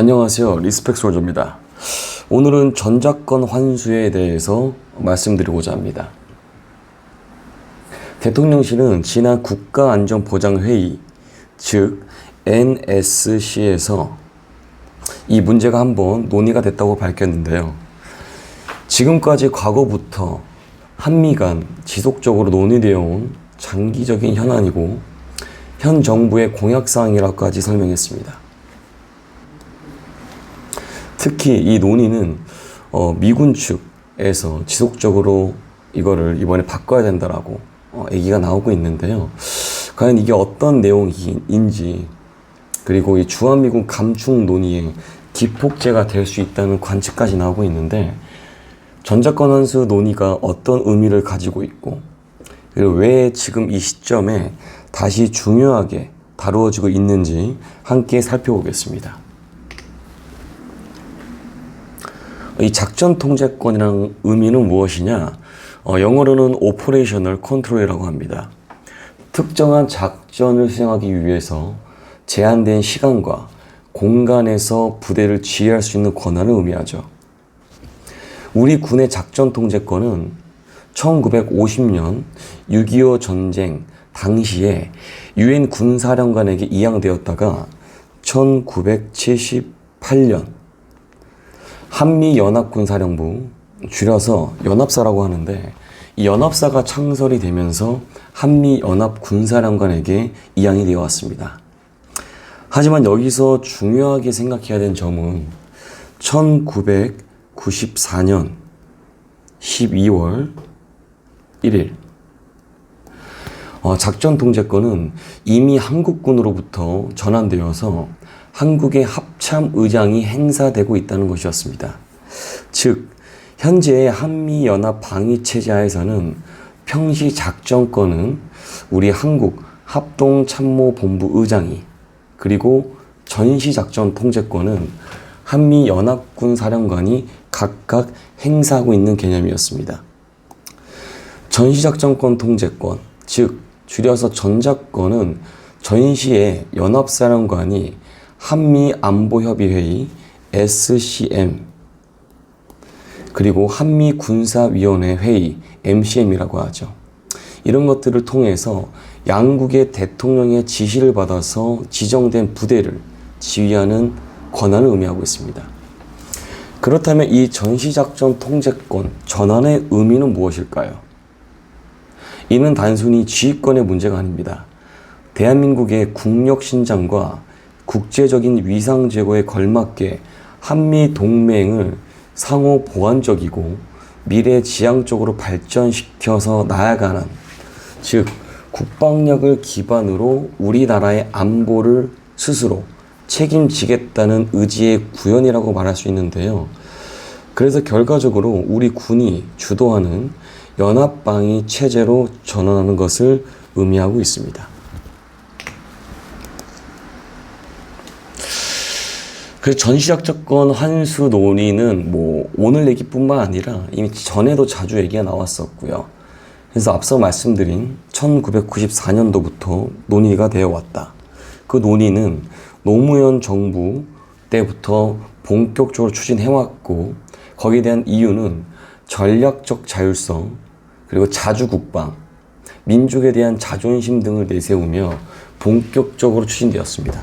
안녕하세요. 리스펙 솔저입니다. 오늘은 전작권 환수에 대해서 말씀드리고자 합니다. 대통령실은 지난 국가안전보장회의, 즉 NSC에서 이 문제가 한번 논의가 됐다고 밝혔는데요. 지금까지 과거부터 한미 간 지속적으로 논의되어 온 장기적인 현안이고 현 정부의 공약사항이라고까지 설명했습니다. 특히 이 논의는 미군 측에서 지속적으로 이거를 이번에 바꿔야 된다라고 얘기가 나오고 있는데요. 과연 이게 어떤 내용인지, 그리고 이 주한미군 감축 논의의 기폭제가 될 수 있다는 관측까지 나오고 있는데, 전작권 환수 논의가 어떤 의미를 가지고 있고, 그리고 왜 지금 이 시점에 다시 중요하게 다루어지고 있는지 함께 살펴보겠습니다. 이 작전 통제권이라는 의미는 무엇이냐? 영어로는 Operational Control이라고 합니다. 특정한 작전을 수행하기 위해서 제한된 시간과 공간에서 부대를 지휘할 수 있는 권한을 의미하죠. 우리 군의 작전 통제권은 1950년 6.25 전쟁 당시에 유엔 군사령관에게 이양되었다가 1978년 한미연합군사령부, 줄여서 연합사라고 하는데, 이 연합사가 창설이 되면서 한미연합군사령관에게 이양이 되어 왔습니다. 하지만 여기서 중요하게 생각해야 되는 점은 1994년 12월 1일 작전 통제권은 이미 한국군으로부터 전환되어서 한국의 합참의장이 행사되고 있다는 것이었습니다. 즉, 현재의 한미연합 방위체제 하에서는 평시 작전권은 우리 한국 합동참모본부 의장이, 그리고 전시작전 통제권은 한미연합군 사령관이 각각 행사하고 있는 개념이었습니다. 전시작전권 통제권, 즉 줄여서 전작권은 전시의 연합사령관이 한미안보협의회의 SCM, 그리고 한미군사위원회 회의 MCM이라고 하죠. 이런 것들을 통해서 양국의 대통령의 지시를 받아서 지정된 부대를 지휘하는 권한을 의미하고 있습니다. 그렇다면 이 전시작전 통제권 전환의 의미는 무엇일까요? 이는 단순히 지휘권의 문제가 아닙니다. 대한민국의 국력 신장과 국제적인 위상 제고에 걸맞게 한미 동맹을 상호 보완적이고 미래지향적으로 발전시켜서 나아가는, 즉 국방력을 기반으로 우리나라의 안보를 스스로 책임지겠다는 의지의 구현이라고 말할 수 있는데요. 그래서 결과적으로 우리 군이 주도하는 연합방위 체제로 전환하는 것을 의미하고 있습니다. 그래서 전시작전권 환수 논의는 오늘 얘기뿐만 아니라 이미 전에도 자주 얘기가 나왔었고요. 그래서 앞서 말씀드린 1994년도부터 논의가 되어 왔다. 그 논의는 노무현 정부 때부터 본격적으로 추진해왔고, 거기에 대한 이유는 전략적 자율성, 그리고 자주국방, 민족에 대한 자존심 등을 내세우며 본격적으로 추진되었습니다.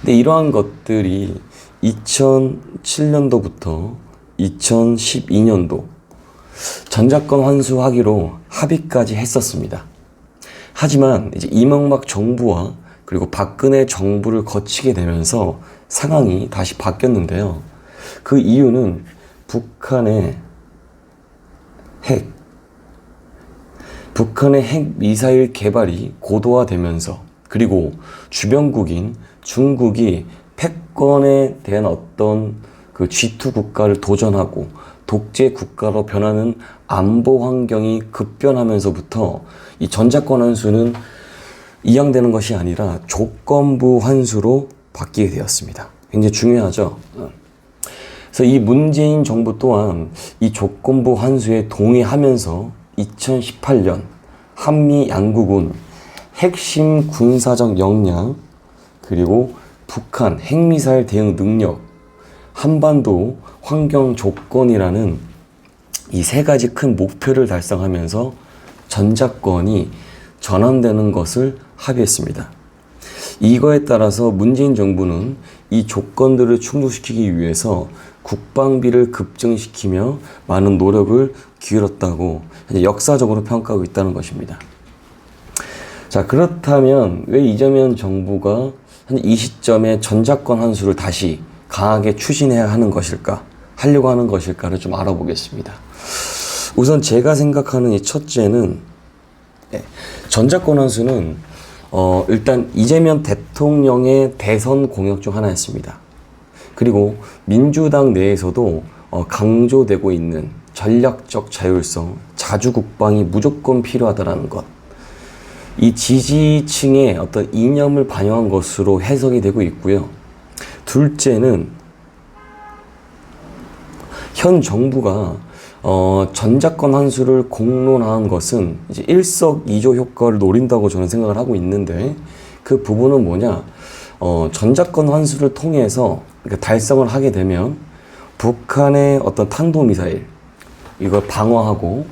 근데 이러한 것들이 2007년도부터 2012년도 전작권 환수하기로 합의까지 했었습니다. 하지만 이제 이명박 정부와 그리고 박근혜 정부를 거치게 되면서 상황이 다시 바뀌었는데요. 그 이유는 북한의 핵 미사일 개발이 고도화되면서, 그리고 주변국인 중국이 패권에 대한 어떤 그 G2 국가를 도전하고 독재 국가로 변하는 안보 환경이 급변하면서부터 이 전작권 환수는 이양되는 것이 아니라 조건부 환수로 바뀌게 되었습니다. 굉장히 중요하죠. 그래서 이 문재인 정부 또한 이 조건부 환수에 동의하면서 2018년 한미 양국은 핵심 군사적 역량, 그리고 북한 핵미사일 대응 능력 한반도 환경 조건이라는 이 세 가지 큰 목표를 달성하면서 전작권이 전환되는 것을 합의했습니다. 이거에 따라서 문재인 정부는 이 조건들을 충족시키기 위해서 국방비를 급증시키며 많은 노력을 기울였다고 역사적으로 평가하고 있다는 것입니다. 자, 그렇다면 왜 이재명 정부가 이 시점에 전작권 환수를 다시 강하게 추진해야 하는 것일까? 하려고 하는 것일까를 좀 알아보겠습니다. 우선 제가 생각하는 이 첫째는 전작권 환수는 일단 이재명 대통령의 대선 공약 중 하나였습니다. 그리고 민주당 내에서도 강조되고 있는 전략적 자율성, 자주국방이 무조건 필요하다는 것. 이 지지층의 어떤 이념을 반영한 것으로 해석이 되고 있고요. 둘째는 현 정부가 전작권 환수를 공론화한 것은 이제 일석이조 효과를 노린다고 저는 생각을 하고 있는데, 그 부분은 뭐냐? 전작권 환수를 통해서 달성을 하게 되면 북한의 어떤 탄도미사일 이걸 방어하고,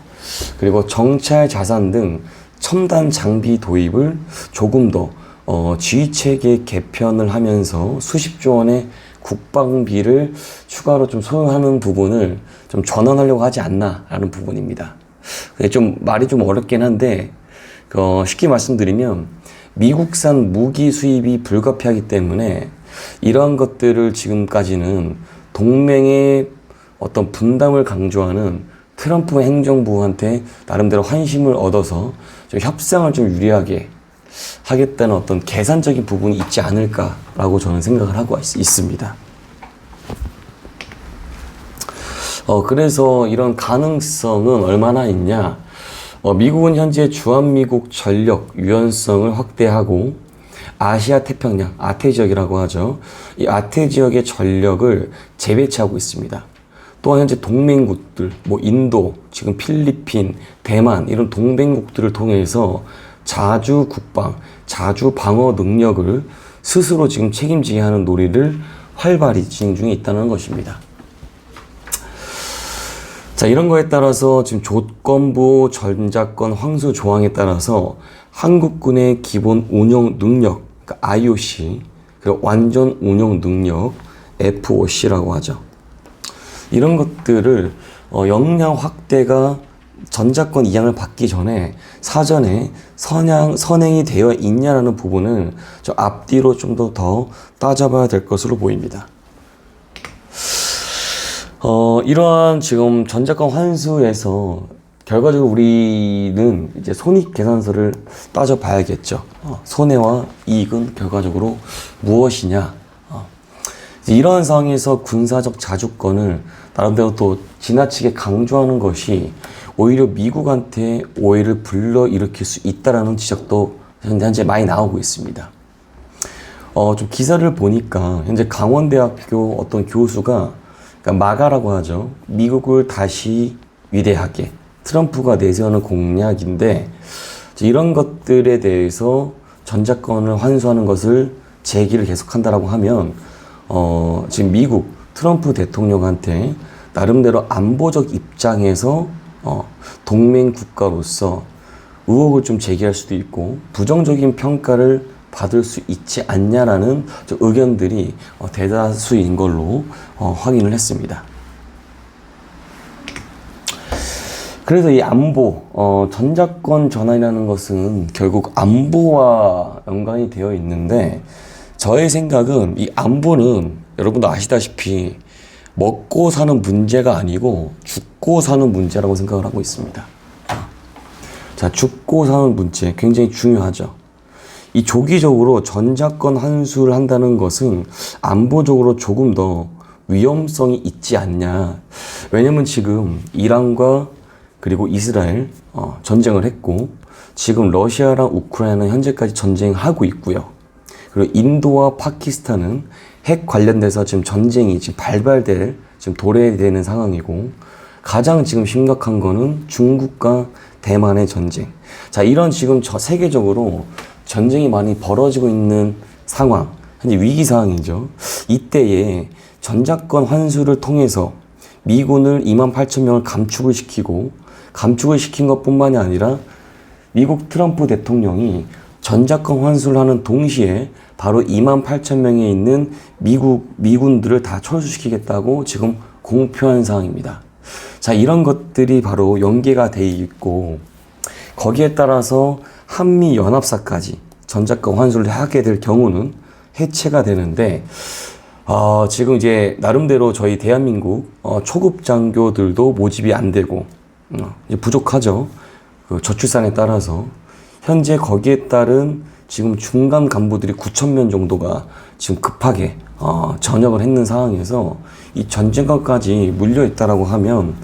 그리고 정찰 자산 등 첨단 장비 도입을 조금 더 지휘체계 개편을 하면서 수십조 원의 국방비를 추가로 좀 소요하는 부분을 좀 전환하려고 하지 않나라는 부분입니다. 좀 말이 좀 어렵긴 한데, 쉽게 말씀드리면 미국산 무기 수입이 불가피하기 때문에 이러한 것들을 지금까지는 동맹의 어떤 분담을 강조하는 트럼프 행정부한테 나름대로 환심을 얻어서 좀 협상을 좀 유리하게 하겠다는 어떤 계산적인 부분이 있지 않을까라고 저는 생각을 하고 있습니다. 그래서 이런 가능성은 얼마나 있냐? 미국은 현재 주한미국 전력 유연성을 확대하고 아시아 태평양, 아태 지역이라고 하죠. 이 아태 지역의 전력을 재배치하고 있습니다. 또한 현재 동맹국들, 인도, 지금 필리핀, 대만 이런 동맹국들을 통해서 자주 국방, 자주 방어 능력을 스스로 지금 책임지게 하는 논의를 활발히 진행 중에 있다는 것입니다. 자, 이런 거에 따라서 지금 조건부 전작권 환수 조항에 따라서 한국군의 기본 운용 능력, 그러니까 IOC, 그리고 완전 운용 능력, FOC라고 하죠. 이런 것들을 역량 확대가 전작권 이양을 받기 전에 사전에 선행이 되어 있냐라는 부분을 좀 앞뒤로 좀 더 따져봐야 될 것으로 보입니다. 이러한 지금 전작권 환수에서 결과적으로 우리는 이제 손익계산서를 따져봐야겠죠. 손해와 이익은 결과적으로 무엇이냐. 이러한 상황에서 군사적 자주권을 나름대로 또 지나치게 강조하는 것이 오히려 미국한테 오해를 불러일으킬 수 있다라는 지적도 현재 많이 나오고 있습니다. 좀 기사를 보니까 현재 강원대학교 어떤 교수가, 그러니까 마가라고 하죠. 미국을 다시 위대하게, 트럼프가 내세우는 공약인데, 이런 것들에 대해서 전작권을 환수하는 것을 제기를 계속한다라고 하면 지금 미국 트럼프 대통령한테 나름대로 안보적 입장에서 동맹 국가로서 의혹을 좀 제기할 수도 있고 부정적인 평가를 받을 수 있지 않냐라는 의견들이 대다수인 걸로 확인을 했습니다. 그래서 이 안보, 전작권 전환이라는 것은 결국 안보와 연관이 되어 있는데, 저의 생각은 이 안보는 여러분도 아시다시피 먹고 사는 문제가 아니고 죽고 사는 문제라고 생각을 하고 있습니다. 자, 죽고 사는 문제 굉장히 중요하죠. 이 조기적으로 전작권 환수를 한다는 것은 안보적으로 조금 더 위험성이 있지 않냐. 왜냐면 지금 이란과 그리고 이스라엘 전쟁을 했고, 지금 러시아랑 우크라이나는 현재까지 전쟁하고 있고요. 그리고 인도와 파키스탄은 핵 관련돼서 지금 전쟁이 지금 발발될, 지금 도래되는 상황이고, 가장 지금 심각한 거는 중국과 대만의 전쟁. 자, 이런 지금 세계적으로 전쟁이 많이 벌어지고 있는 상황, 현재 위기 상황이죠. 이때에 전작권 환수를 통해서 미군을 28,000명을 감축을 시킨 것뿐만이 아니라 미국 트럼프 대통령이 전작권 환수를 하는 동시에 바로 28,000명에 있는 미군들을 다 철수시키겠다고 지금 공표한 상황입니다. 자, 이런 것들이 바로 연계가 돼 있고, 거기에 따라서 한미 연합사까지 전작권 환수를 하게 될 경우는 해체가 되는데, 지금 이제 나름대로 저희 대한민국 초급 장교들도 모집이 안 되고 이제 부족하죠. 그 저출산에 따라서 현재 거기에 따른 지금 중간 간부들이 9,000명 정도가 지금 급하게 전역을 했는 상황에서 이 전쟁과까지 물려 있다라고 하면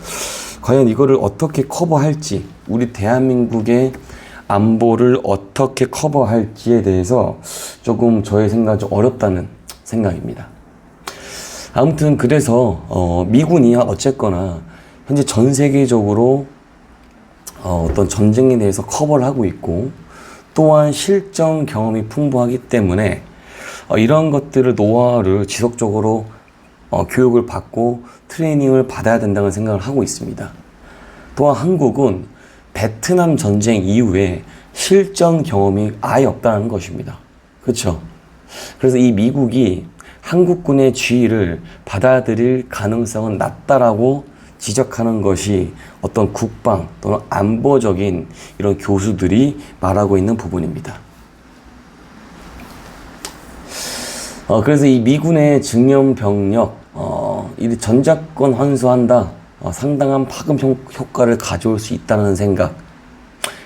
과연 이거를 어떻게 커버할지, 우리 대한민국의 안보를 어떻게 커버할지에 대해서 조금 저의 생각은 좀 어렵다는 생각입니다. 아무튼 그래서 미군이 어쨌거나 현재 전 세계적으로 어떤 전쟁에 대해서 커버를 하고 있고, 또한 실전 경험이 풍부하기 때문에 이런 것들을 노하우를 지속적으로 교육을 받고 트레이닝을 받아야 된다는 생각을 하고 있습니다. 또한 한국은 베트남 전쟁 이후에 실전 경험이 아예 없다는 것입니다. 그렇죠? 그래서 이 미국이 한국군의 지휘를 받아들일 가능성은 낮다라고 지적하는 것이 어떤 국방 또는 안보적인 이런 교수들이 말하고 있는 부분입니다. 그래서 이 미군의 증명 병력, 이 전작권 환수한다, 상당한 파급 효과를 가져올 수 있다는 생각,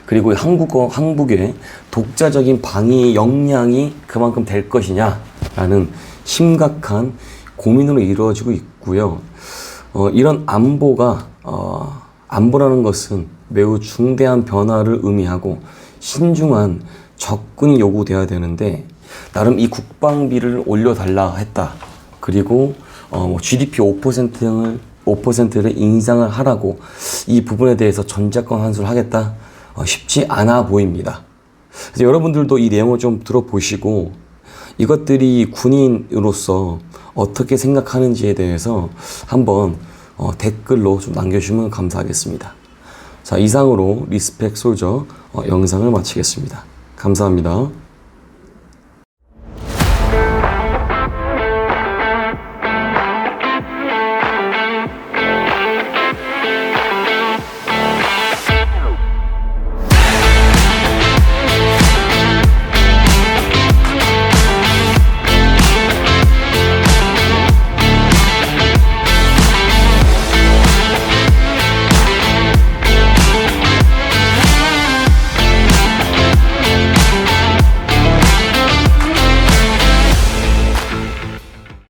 그리고 한국의 독자적인 방위 역량이 그만큼 될 것이냐라는 심각한 고민으로 이루어지고 있고요. 이런 안보라는 것은 매우 중대한 변화를 의미하고 신중한 접근이 요구되어야 되는데, 나름 이 국방비를 올려달라 했다. 그리고 GDP 5%를 인상을 하라고 이 부분에 대해서 전작권 환수를 하겠다. 쉽지 않아 보입니다. 그래서 여러분들도 이 내용을 좀 들어보시고 이것들이 군인으로서 어떻게 생각하는지에 대해서 한번 댓글로 좀 남겨주시면 감사하겠습니다. 자, 이상으로 리스펙 솔저 영상을 마치겠습니다. 감사합니다.